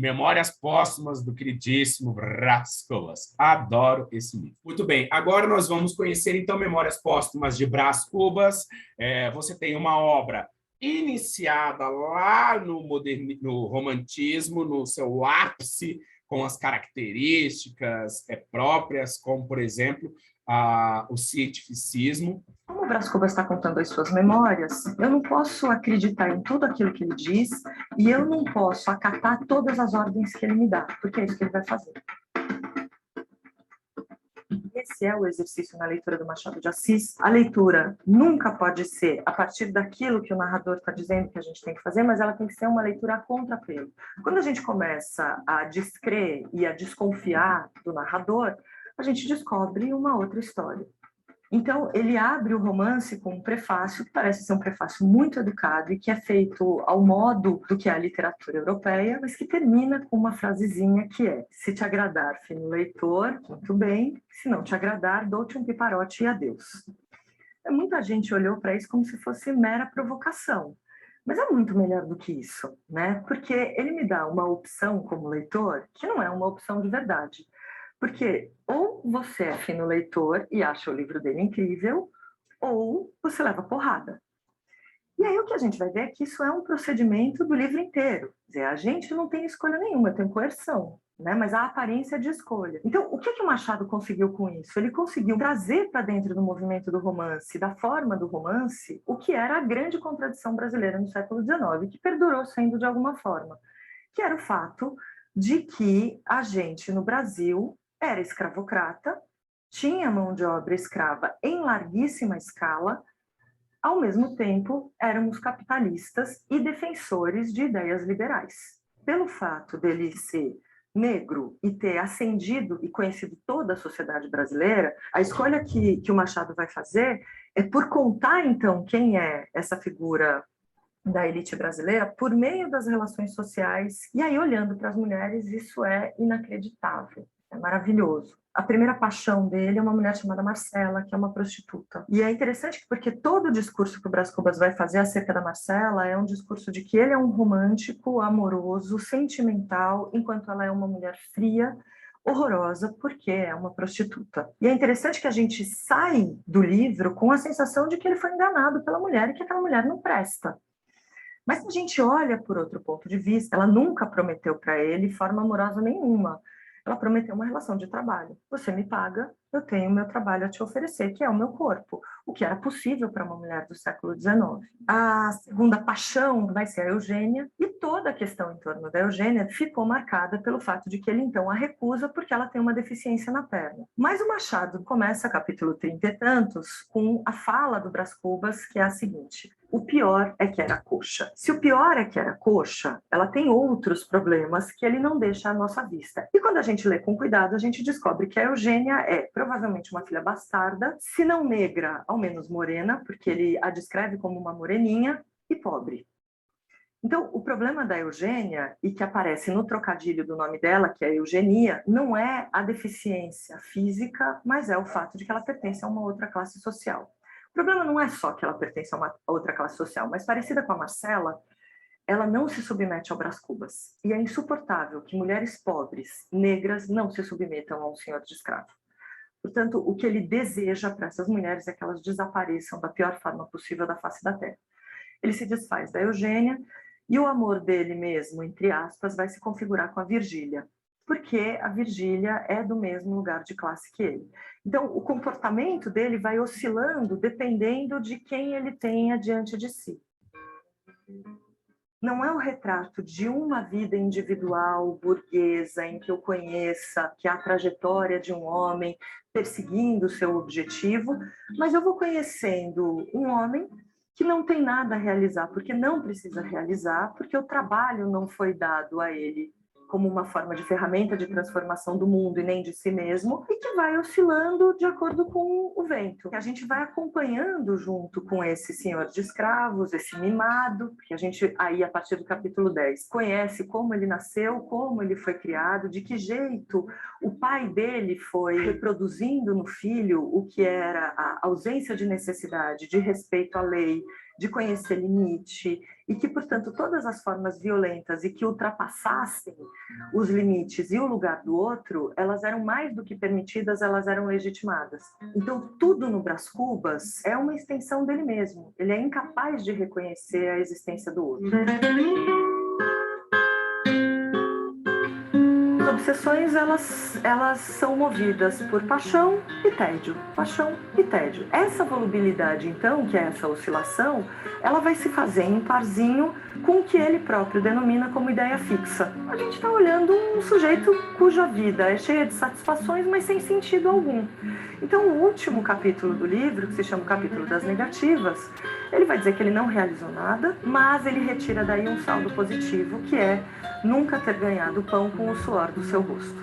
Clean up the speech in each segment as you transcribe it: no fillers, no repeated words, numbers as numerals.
Memórias Póstumas do queridíssimo Brás Cubas. Adoro esse livro. Muito bem, agora nós vamos conhecer, então, Memórias Póstumas de Brás Cubas. Você tem uma obra iniciada lá no romantismo, no seu ápice, com as características próprias, como, por exemplo, o cientificismo. Como o Brás Cubas está contando as suas memórias, eu não posso acreditar em tudo aquilo que ele diz e eu não posso acatar todas as ordens que ele me dá, porque é isso que ele vai fazer. Esse é o exercício na leitura do Machado de Assis. A leitura nunca pode ser a partir daquilo que o narrador está dizendo que a gente tem que fazer, mas ela tem que ser uma leitura a contrapelo. Quando a gente começa a descrer e a desconfiar do narrador, a gente descobre uma outra história. Então, ele abre o romance com um prefácio, que parece ser um prefácio muito educado e que é feito ao modo do que é a literatura europeia, mas que termina com uma frasezinha que é: se te agradar, fino leitor, muito bem, se não te agradar, dou-te um piparote e adeus. Muita gente olhou para isso como se fosse mera provocação, mas é muito melhor do que isso, né? Porque ele me dá uma opção como leitor que não é uma opção de verdade. Porque ou você é fino leitor e acha o livro dele incrível, ou você leva porrada. E aí o que a gente vai ver é que isso é um procedimento do livro inteiro. Quer dizer, a gente não tem escolha nenhuma, tem coerção, né? Mas a aparência é de escolha. Então, o que o Machado conseguiu com isso? Ele conseguiu trazer para dentro do movimento do romance, da forma do romance, o que era a grande contradição brasileira no século XIX, que perdurou sendo de alguma forma, que era o fato de que a gente no Brasil era escravocrata, tinha mão de obra escrava em larguíssima escala, ao mesmo tempo éramos capitalistas e defensores de ideias liberais. Pelo fato dele ser negro e ter ascendido e conhecido toda a sociedade brasileira, a escolha que o Machado vai fazer é por contar, então, quem é essa figura da elite brasileira por meio das relações sociais. E aí, olhando para as mulheres, isso é inacreditável. É maravilhoso. A primeira paixão dele é uma mulher chamada Marcela, que é uma prostituta. E é interessante porque todo o discurso que o Brás Cubas vai fazer acerca da Marcela é um discurso de que ele é um romântico, amoroso, sentimental, enquanto ela é uma mulher fria, horrorosa, porque é uma prostituta. E é interessante que a gente sai do livro com a sensação de que ele foi enganado pela mulher e que aquela mulher não presta. Mas se a gente olha por outro ponto de vista, ela nunca prometeu para ele forma amorosa nenhuma. Ela prometeu uma relação de trabalho. Você me paga, eu tenho o meu trabalho a te oferecer, que é o meu corpo, o que era possível para uma mulher do século XIX. A segunda paixão vai ser a Eugênia, e toda a questão em torno da Eugênia ficou marcada pelo fato de que ele então a recusa porque ela tem uma deficiência na perna. Mas o Machado começa, capítulo 30 e tantos, com a fala do Brás Cubas, que é a seguinte: o pior é que era coxa. Se o pior é que era coxa, ela tem outros problemas que ele não deixa à nossa vista. E quando a gente lê com cuidado, a gente descobre que a Eugênia é provavelmente uma filha bastarda, se não negra, ao menos morena, porque ele a descreve como uma moreninha, e pobre. Então, o problema da Eugênia, e que aparece no trocadilho do nome dela, que é Eugenia, não é a deficiência física, mas é o fato de que ela pertence a uma outra classe social. O problema não é só que ela pertence a uma outra classe social, mas parecida com a Marcela, ela não se submete ao Brás Cubas. E é insuportável que mulheres pobres, negras, não se submetam a um senhor de escravo. Portanto, o que ele deseja para essas mulheres é que elas desapareçam da pior forma possível da face da terra. Ele se desfaz da Eugênia e o amor dele mesmo, entre aspas, vai se configurar com a Virgília, porque a Virgília é do mesmo lugar de classe que ele. Então, o comportamento dele vai oscilando dependendo de quem ele tenha diante de si. Não é o retrato de uma vida individual, burguesa, em que eu conheça que é a trajetória de um homem perseguindo o seu objetivo, mas eu vou conhecendo um homem que não tem nada a realizar, porque não precisa realizar, porque o trabalho não foi dado a ele como uma forma de ferramenta de transformação do mundo e nem de si mesmo, e que vai oscilando de acordo com o vento. A gente vai acompanhando junto com esse senhor de escravos, esse mimado, que a gente aí, a partir do capítulo 10, conhece como ele nasceu, como ele foi criado, de que jeito o pai dele foi reproduzindo no filho o que era a ausência de necessidade, de respeito à lei, de conhecer limite, e que, portanto, todas as formas violentas e que ultrapassassem os limites e o lugar do outro, elas eram mais do que permitidas, elas eram legitimadas. Então, tudo no Brás Cubas é uma extensão dele mesmo. Ele é incapaz de reconhecer a existência do outro. As obsessões, elas são movidas por paixão e tédio, paixão e tédio. Essa volubilidade, então, que é essa oscilação, ela vai se fazer em parzinho com o que ele próprio denomina como ideia fixa. A gente está olhando um sujeito cuja vida é cheia de satisfações, mas sem sentido algum. Então, o último capítulo do livro, que se chama o capítulo das negativas, ele vai dizer que ele não realizou nada, mas ele retira daí um saldo positivo, que é nunca ter ganhado pão com o suor do seu rosto.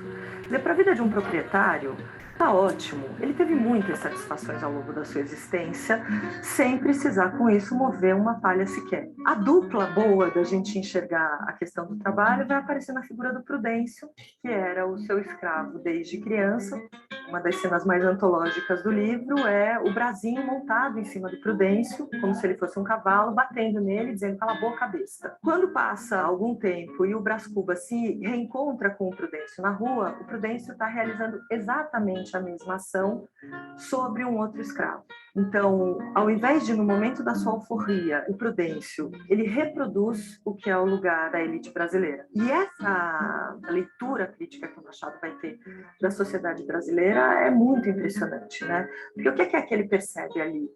Quer dizer, para a vida de um proprietário, tá ótimo. Ele teve muitas satisfações ao longo da sua existência, sem precisar com isso mover uma palha sequer. A dupla boa da gente enxergar a questão do trabalho vai aparecer na figura do Prudêncio, que era o seu escravo desde criança. Uma das cenas mais antológicas do livro é o Brasinho montado em cima do Prudêncio, como se ele fosse um cavalo, batendo nele, dizendo cala a boca, besta. Quando passa algum tempo e o Brás Cubas se reencontra com o Prudêncio na rua, o Prudêncio está realizando exatamente a mesma ação sobre um outro escravo. Então, ao invés de, no momento da sua alforria, o Prudêncio, ele reproduz o que é o lugar da elite brasileira. E essa leitura crítica que o Machado vai ter da sociedade brasileira é muito impressionante, né? Porque o que é que ele percebe ali?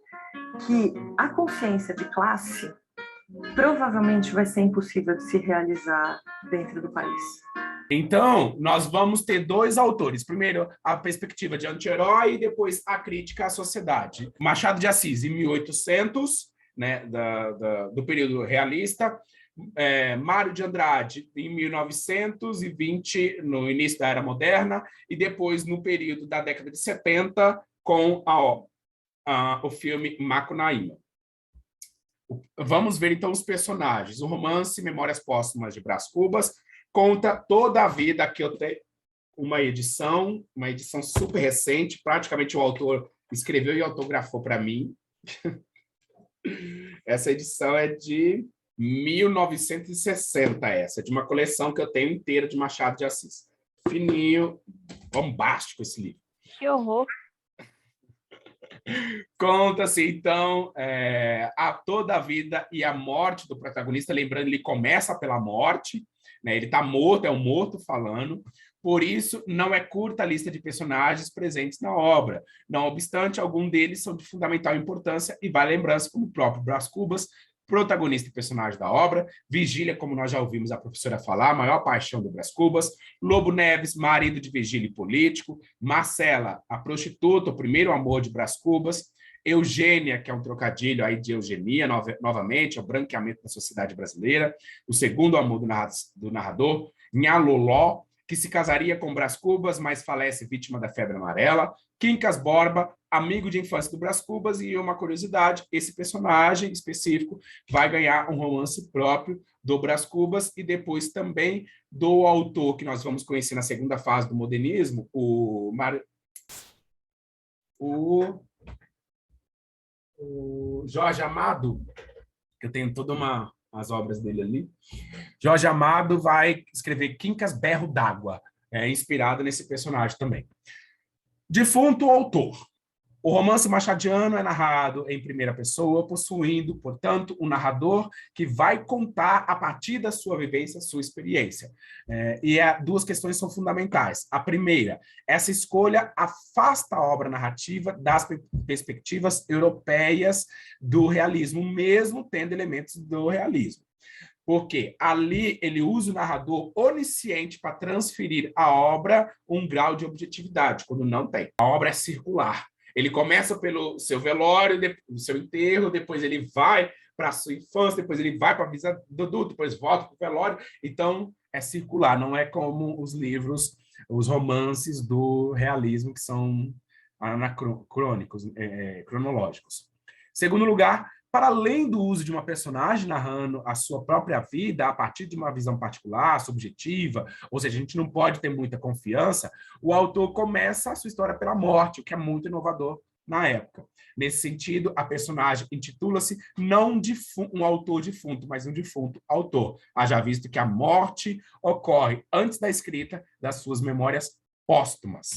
Que a consciência de classe provavelmente vai ser impossível de se realizar dentro do país. Então, nós vamos ter dois autores. Primeiro, a perspectiva de anti-herói e depois a crítica à sociedade. Machado de Assis, em 1800, né, do período realista. Mário de Andrade, em 1920, no início da Era Moderna, e depois no período da década de 70, com o filme Macunaíma. Vamos ver, então, os personagens. O romance Memórias Póstumas de Brás Cubas conta toda a vida, que eu tenho uma edição super recente, praticamente o autor escreveu e autografou para mim. Essa edição é de 1960, de uma coleção que eu tenho inteira de Machado de Assis. Fininho, bombástico esse livro. Que horror! Conta-se, então, toda a vida e a morte do protagonista. Lembrando, ele começa pela morte, né? Ele está morto, é um morto falando. Por isso, não é curta a lista de personagens presentes na obra. Não obstante, alguns deles são de fundamental importância e vale lembrança, como o próprio Brás Cubas, protagonista e personagem da obra, Virgília, como nós já ouvimos a professora falar, a maior paixão do Brás Cubas, Lobo Neves, marido de Virgília e político, Marcela, a prostituta, o primeiro amor de Brás Cubas, Eugênia, que é um trocadilho aí de eugenia, novamente, é o branqueamento da sociedade brasileira, o segundo amor do narrador, Nhaloló, que se casaria com Brás Cubas, mas falece vítima da febre amarela, Quincas Borba, amigo de infância do Brás Cubas, e uma curiosidade, esse personagem específico vai ganhar um romance próprio do Brás Cubas e depois também do autor que nós vamos conhecer na segunda fase do modernismo, o Jorge Amado, que eu tenho todas as obras dele ali. Jorge Amado vai escrever Quincas Berro d'Água, inspirado nesse personagem também. Defunto autor. O romance machadiano é narrado em primeira pessoa, possuindo, portanto, um narrador que vai contar a partir da sua vivência, sua experiência. Duas questões são fundamentais. A primeira, essa escolha afasta a obra narrativa das perspectivas europeias do realismo, mesmo tendo elementos do realismo. Porque ali ele usa o narrador onisciente para transferir à obra um grau de objetividade, quando não tem. A obra é circular. Ele começa pelo seu velório, o seu enterro, depois ele vai para a sua infância, depois ele vai para a vida do adulto, depois volta para o velório. Então, é circular, não é como os livros, os romances do realismo, que são anacrônicos, cronológicos. Segundo lugar, para além do uso de uma personagem narrando a sua própria vida a partir de uma visão particular, subjetiva, ou seja, a gente não pode ter muita confiança, o autor começa a sua história pela morte, o que é muito inovador na época. Nesse sentido, a personagem intitula-se não um autor defunto, mas um defunto autor, haja visto que a morte ocorre antes da escrita das suas memórias póstumas.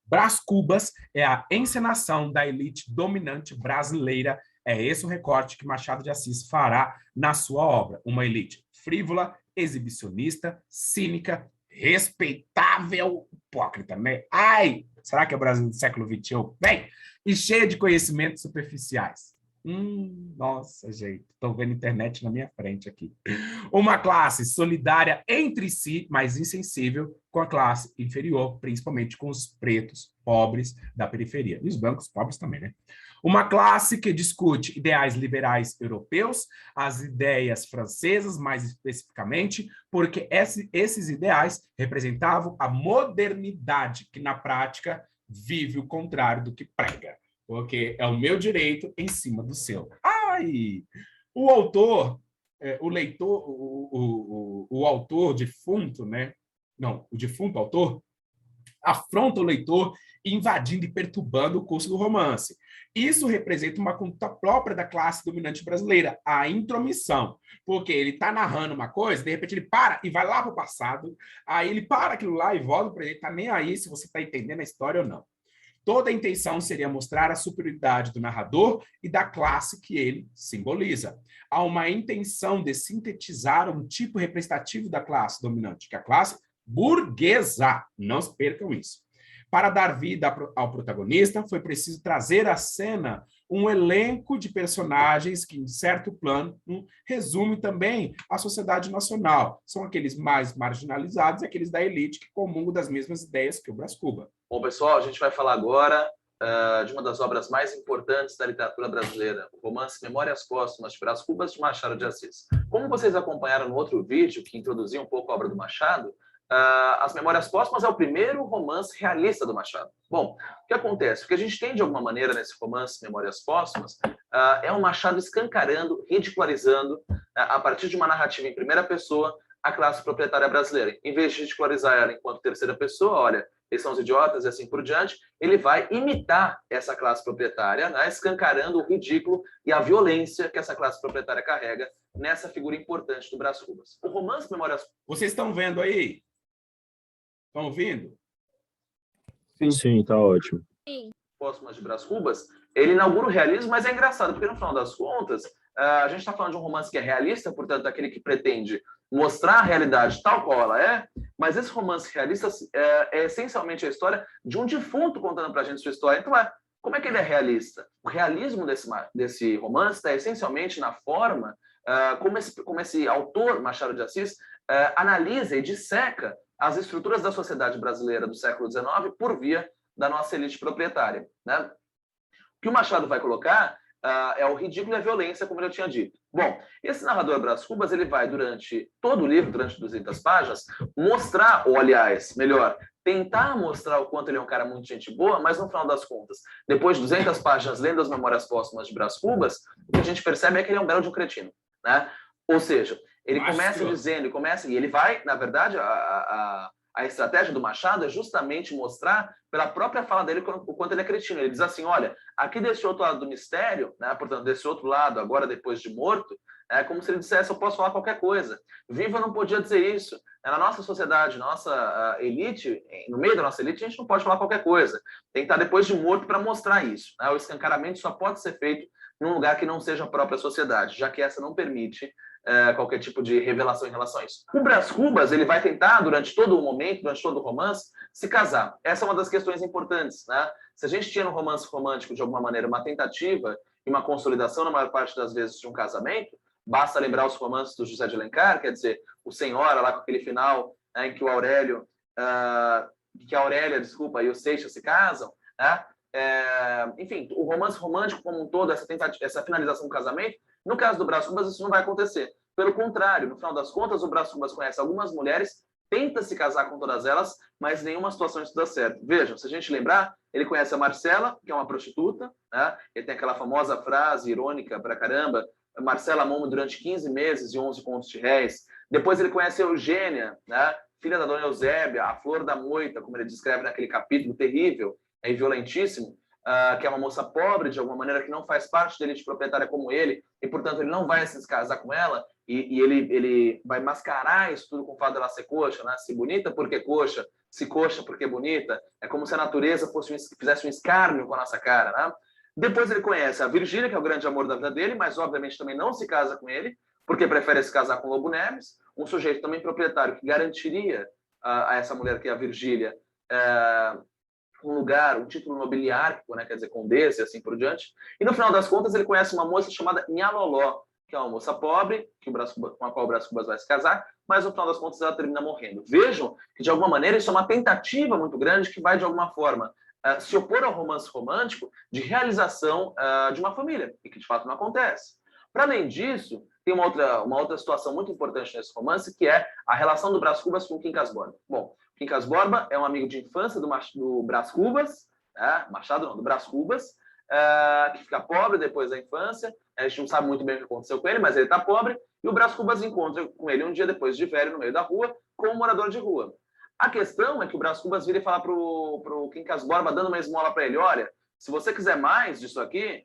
Brás Cubas é a encenação da elite dominante brasileira. É esse o recorte que Machado de Assis fará na sua obra. Uma elite frívola, exibicionista, cínica, respeitável, hipócrita, né? Ai, será que é o Brasil do século XXI? Bem, e cheia de conhecimentos superficiais. Nossa, gente, estou vendo internet na minha frente aqui. Uma classe solidária entre si, mas insensível com a classe inferior, principalmente com os pretos pobres da periferia. E os brancos pobres também, né? Uma classe que discute ideais liberais europeus, as ideias francesas, mais especificamente, porque esses ideais representavam a modernidade, que na prática vive o contrário do que prega, porque é o meu direito em cima do seu. Ai! O autor, o leitor, o autor defunto, né? Não, o defunto autor afronta o leitor invadindo e perturbando o curso do romance. Isso representa uma conduta própria da classe dominante brasileira, a intromissão, porque ele está narrando uma coisa, de repente ele para e vai lá para o passado, aí ele para aquilo lá e volta para ele, está nem aí se você está entendendo a história ou não. Toda a intenção seria mostrar a superioridade do narrador e da classe que ele simboliza. Há uma intenção de sintetizar um tipo representativo da classe dominante, que é a classe burguesa. Não se percam isso. Para dar vida ao protagonista, foi preciso trazer à cena um elenco de personagens que, em certo plano, resume também a sociedade nacional. São aqueles mais marginalizados e aqueles da elite que comungam das mesmas ideias que o Brás Cubas. Bom, pessoal, a gente vai falar agora de uma das obras mais importantes da literatura brasileira, o romance Memórias Póstumas de Brás Cubas, de Machado de Assis. Como vocês acompanharam no outro vídeo, que introduzia um pouco a obra do Machado, As Memórias Póstumas é o primeiro romance realista do Machado. Bom, o que acontece? O que a gente tem, de alguma maneira, nesse romance Memórias Póstumas é o Machado escancarando, ridicularizando, a partir de uma narrativa em primeira pessoa, a classe proprietária brasileira. Em vez de ridicularizar ela enquanto terceira pessoa, olha, eles são os idiotas e assim por diante, ele vai imitar essa classe proprietária, né, escancarando o ridículo e a violência que essa classe proprietária carrega nessa figura importante do Brás Cubas. O romance Memórias... Vocês estão vendo aí? Estão ouvindo? Sim, tá ótimo. Póstumas de Brás Cubas, ele inaugura o realismo, mas é engraçado, porque no final das contas, a gente está falando de um romance que é realista, portanto, aquele que pretende mostrar a realidade tal qual ela é, mas esse romance realista é essencialmente a história de um defunto contando para a gente sua história. Então, como é que ele é realista? O realismo desse romance está essencialmente na forma como esse autor, Machado de Assis, analisa e disseca as estruturas da sociedade brasileira do século XIX por via da nossa elite proprietária, né? O que o Machado vai colocar é o ridículo e a violência, como eu tinha dito. Bom, esse narrador Brás Cubas, ele vai, durante todo o livro, durante 200 páginas, mostrar, ou aliás, melhor, tentar mostrar o quanto ele é um cara muito gente boa, mas no final das contas, depois de 200 páginas lendo as Memórias Póstumas de Brás Cubas, o que a gente percebe é que ele é um belo de um cretino, né? Ou seja, ele começa dizendo, e ele vai, na verdade, a estratégia do Machado é justamente mostrar, pela própria fala dele, o quanto ele é cretino. Ele diz assim, olha, aqui desse outro lado do mistério, né, portanto, desse outro lado, agora depois de morto, é como se ele dissesse, eu posso falar qualquer coisa. Viva não podia dizer isso. Na nossa sociedade, nossa elite, no meio da nossa elite, a gente não pode falar qualquer coisa. Tem que estar depois de morto para mostrar isso. O escancaramento só pode ser feito num lugar que não seja a própria sociedade, já que essa não permite qualquer tipo de revelação em relação a isso. O Brás Cubas, ele vai tentar, durante todo o momento, durante todo o romance, se casar. Essa é uma das questões importantes, né? Se a gente tinha no romance romântico, de alguma maneira, uma tentativa e uma consolidação, na maior parte das vezes, de um casamento, basta lembrar os romances do José de Alencar, quer dizer, o Senhora, lá com aquele final, né, em que a Aurélia, e o Seixas se casam, né? Enfim, o romance romântico como um todo, essa finalização do casamento, no caso do Brás Cubas, isso não vai acontecer. Pelo contrário, no final das contas, o Brás Cubas conhece algumas mulheres, tenta se casar com todas elas, mas nenhuma situação isso dá certo. Vejam, se a gente lembrar, ele conhece a Marcela, que é uma prostituta, né? Ele tem aquela famosa frase irônica pra caramba, Marcela amou-me durante 15 meses e 11 contos de réis. Depois ele conhece a Eugênia, né? Filha da dona Eusébia, a flor da moita, como ele descreve naquele capítulo terrível e violentíssimo, que é uma moça pobre, de alguma maneira, que não faz parte da elite proprietária como ele, e, portanto, ele não vai se casar com ela, e ele vai mascarar isso tudo com o fato dela ser coxa, né? Se bonita porque coxa, se coxa porque bonita. É como se a natureza fizesse um escárnio com a nossa cara, né? Depois ele conhece a Virgília, que é o grande amor da vida dele, mas, obviamente, também não se casa com ele, porque prefere se casar com o Lobo Neves, um sujeito também proprietário que garantiria a essa mulher, que é a Virgília, um lugar, um título nobiliárquico, né, quer dizer, condessa e assim por diante. E no final das contas ele conhece uma moça chamada Nhaloló, que é uma moça pobre, com a qual o Brás Cubas vai se casar, mas no final das contas ela termina morrendo. Vejam que, de alguma maneira, isso é uma tentativa muito grande que vai, de alguma forma, se opor ao romance romântico de realização de uma família, e que, de fato, não acontece. Para além disso, tem uma outra situação muito importante nesse romance, que é a relação do Brás Cubas com o Quincas Borba. Bom, Quincas Borba é um amigo de infância do Brás Cubas, Machado não, do Brás Cubas, que fica pobre depois da infância. A gente não sabe muito bem o que aconteceu com ele, mas ele está pobre, e o Brás Cubas encontra com ele um dia depois de velho no meio da rua, como um morador de rua. A questão é que o Brás Cubas vira e fala para o Quincas Borba, dando uma esmola para ele: olha, se você quiser mais disso aqui,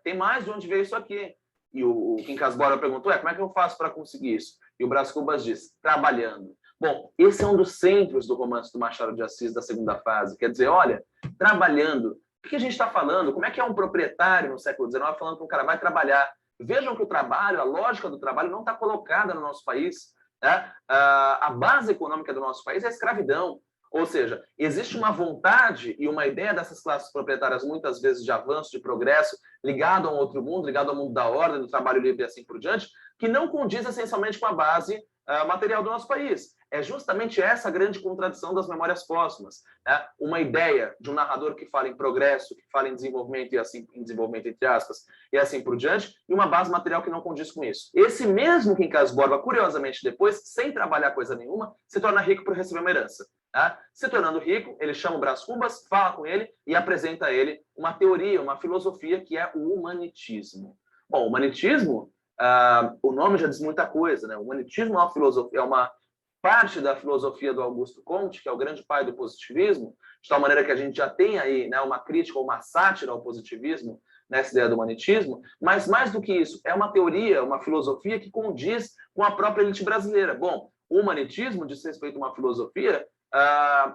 tem mais de onde veio isso aqui. E o Quincas Borba perguntou: como é que eu faço para conseguir isso? E o Brás Cubas diz: trabalhando. Bom, esse é um dos centros do romance do Machado de Assis da segunda fase. Quer dizer, olha, trabalhando. O que a gente está falando? Como é que é um proprietário no século XIX falando que um cara vai trabalhar? Vejam que o trabalho, a lógica do trabalho não está colocada no nosso país. Né? A base econômica do nosso país é a escravidão. Ou seja, existe uma vontade e uma ideia dessas classes proprietárias, muitas vezes de avanço, de progresso, ligado a um outro mundo, ligado ao mundo da ordem, do trabalho livre e assim por diante, que não condiz essencialmente com a base material do nosso país. É justamente essa a grande contradição das memórias póstumas. Né? Uma ideia de um narrador que fala em progresso, que fala em desenvolvimento, e assim, em desenvolvimento entre aspas, e assim por diante, e uma base material que não condiz com isso. Esse mesmo Quincas Borba, curiosamente depois, sem trabalhar coisa nenhuma, se torna rico por receber uma herança. Tá? Se tornando rico, ele chama o Brás Cubas, fala com ele e apresenta a ele uma teoria, uma filosofia que é o humanitismo. Bom, o humanitismo, o nome já diz muita coisa, né? O humanitismo é uma filosofia, é uma parte da filosofia do Augusto Comte, que é o grande pai do positivismo, de tal maneira que a gente já tem aí, né, uma crítica ou uma sátira ao positivismo nessa ideia do humanitismo, mas mais do que isso, é uma teoria, uma filosofia que condiz com a própria elite brasileira. Bom, o humanitismo diz respeito a uma filosofia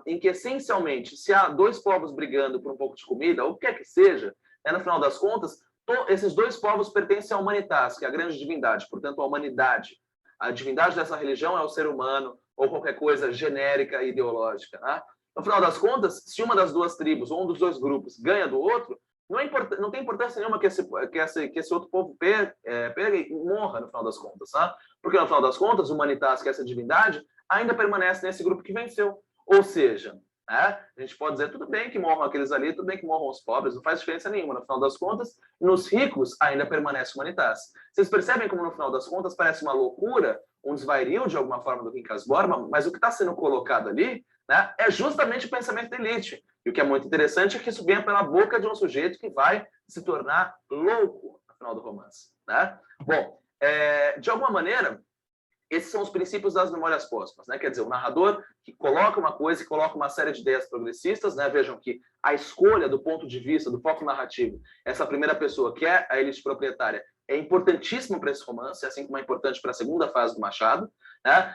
em que, essencialmente, se há dois povos brigando por um pouco de comida, ou o que quer que seja, no final das contas, esses dois povos pertencem à humanitas, que é a grande divindade, portanto, à humanidade. A divindade dessa religião é o ser humano, ou qualquer coisa genérica e ideológica. Né? No final das contas, se uma das duas tribos ou um dos dois grupos ganha do outro, não tem importância nenhuma que esse outro povo pegue e morra, no final das contas. Tá? Porque, no final das contas, o humanitas, que é essa divindade, ainda permanece nesse grupo que venceu. Ou seja, a gente pode dizer, tudo bem que morram aqueles ali, tudo bem que morram os pobres, não faz diferença nenhuma. No final das contas, nos ricos ainda permanece o humanitas. Vocês percebem como, no final das contas, parece uma loucura, um desvario de alguma forma do Quincas Borba, mas o que está sendo colocado ali, né, é justamente o pensamento da elite. E o que é muito interessante é que isso venha pela boca de um sujeito que vai se tornar louco no final do romance. Né? Bom, de alguma maneira, esses são os princípios das memórias póstumas, né? Quer dizer, o narrador que coloca uma coisa e coloca uma série de ideias progressistas, né? Vejam que a escolha do ponto de vista, do foco narrativo, essa primeira pessoa, que é a elite proprietária, é importantíssimo para esse romance, assim como é importante para a segunda fase do Machado, né?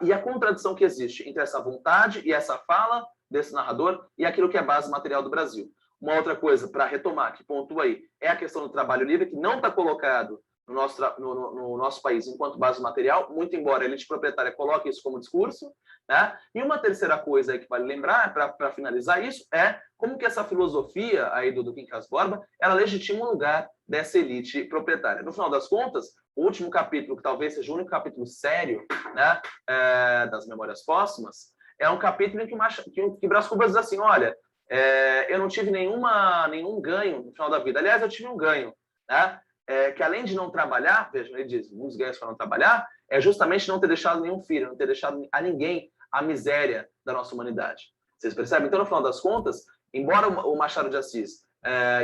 E a contradição que existe entre essa vontade e essa fala desse narrador e aquilo que é a base material do Brasil. Uma outra coisa, para retomar, que pontua aí, é a questão do trabalho livre, que não está colocado no nosso país enquanto base material, muito embora a elite proprietária coloque isso como discurso. Né? E uma terceira coisa aí que vale lembrar, para finalizar isso, é como que essa filosofia aí do Quincas Borba, ela legitima o lugar dessa elite proprietária. No final das contas, o último capítulo, que talvez seja o único capítulo sério, né, das Memórias Póstumas, é um capítulo em que Brás Cubas diz assim: olha, eu não tive nenhum ganho no final da vida. Aliás, eu tive um ganho, né? Que além de não trabalhar, vejam, ele diz, um dos ganhos para não trabalhar, é justamente não ter deixado nenhum filho, não ter deixado a ninguém a miséria da nossa humanidade. Vocês percebem? Então, no final das contas, embora o Machado de Assis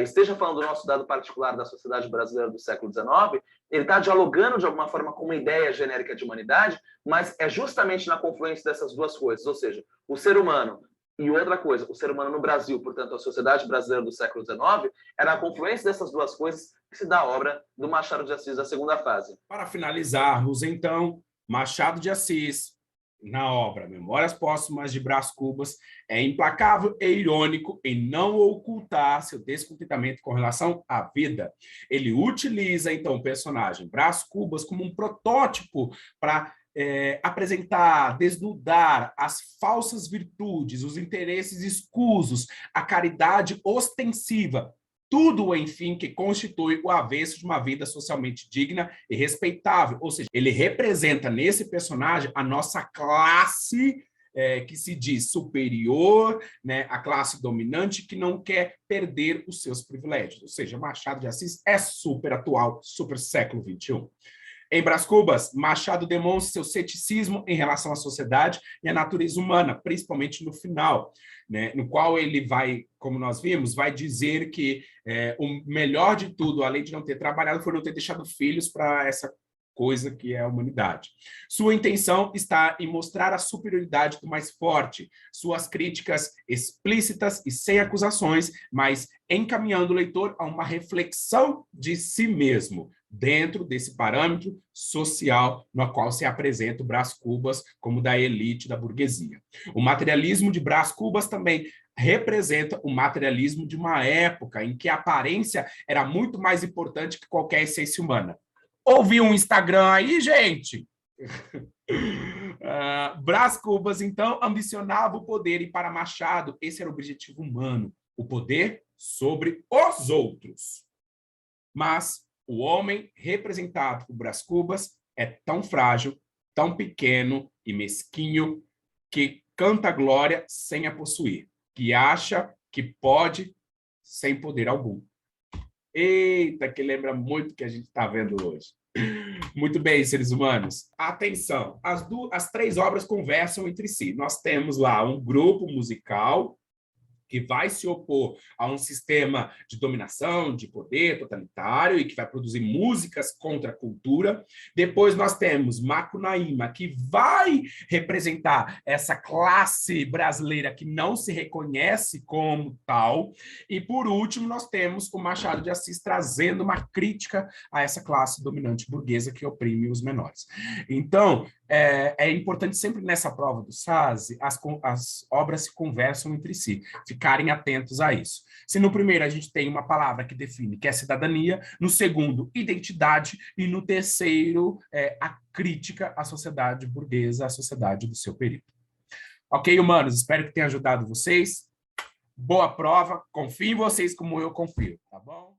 esteja falando do nosso dado particular da sociedade brasileira do século XIX, ele está dialogando de alguma forma com uma ideia genérica de humanidade, mas é justamente na confluência dessas duas coisas, ou seja, o ser humano E outra coisa, o ser humano no Brasil, portanto, a sociedade brasileira do século XIX, era a confluência dessas duas coisas que se dá a obra do Machado de Assis, da segunda fase. Para finalizarmos, então, Machado de Assis, na obra Memórias Póstumas de Brás Cubas, é implacável e irônico em não ocultar seu descontentamento com relação à vida. Ele utiliza, então, o personagem Brás Cubas como um protótipo para apresentar, desnudar as falsas virtudes, os interesses escusos, a caridade ostensiva, tudo, enfim, que constitui o avesso de uma vida socialmente digna e respeitável. Ou seja, ele representa nesse personagem a nossa classe que se diz superior, né, a classe dominante que não quer perder os seus privilégios. Ou seja, Machado de Assis é super atual, super século XXI. Em Brás Cubas, Machado demonstra seu ceticismo em relação à sociedade e à natureza humana, principalmente no final, né, no qual ele vai, como nós vimos, vai dizer que o melhor de tudo, além de não ter trabalhado, foi não ter deixado filhos para essa coisa que é a humanidade. Sua intenção está em mostrar a superioridade do mais forte, suas críticas explícitas e sem acusações, mas encaminhando o leitor a uma reflexão de si mesmo, dentro desse parâmetro social no qual se apresenta o Brás Cubas como da elite da burguesia. O materialismo de Brás Cubas também representa o materialismo de uma época em que a aparência era muito mais importante que qualquer essência humana. Ouvi um Instagram aí, gente? Brás Cubas, então, ambicionava o poder e para Machado esse era o objetivo humano, o poder sobre os outros. Mas o homem representado por Brás Cubas é tão frágil, tão pequeno e mesquinho que canta a glória sem a possuir, que acha que pode sem poder algum. Eita, que lembra muito o que a gente está vendo hoje. Muito bem, seres humanos. Atenção, as três obras conversam entre si. Nós temos lá um grupo musical que vai se opor a um sistema de dominação, de poder totalitário e que vai produzir músicas contra a cultura. Depois nós temos Macunaíma, que vai representar essa classe brasileira que não se reconhece como tal. E, por último, nós temos o Machado de Assis trazendo uma crítica a essa classe dominante burguesa que oprime os menores. Então, é importante sempre nessa prova do SASE, as obras se conversam entre si, ficarem atentos a isso. Se no primeiro a gente tem uma palavra que define que é cidadania, no segundo, identidade, e no terceiro, a crítica à sociedade burguesa, à sociedade do seu período. Ok, humanos? Espero que tenha ajudado vocês. Boa prova, confio em vocês como eu confio, tá bom?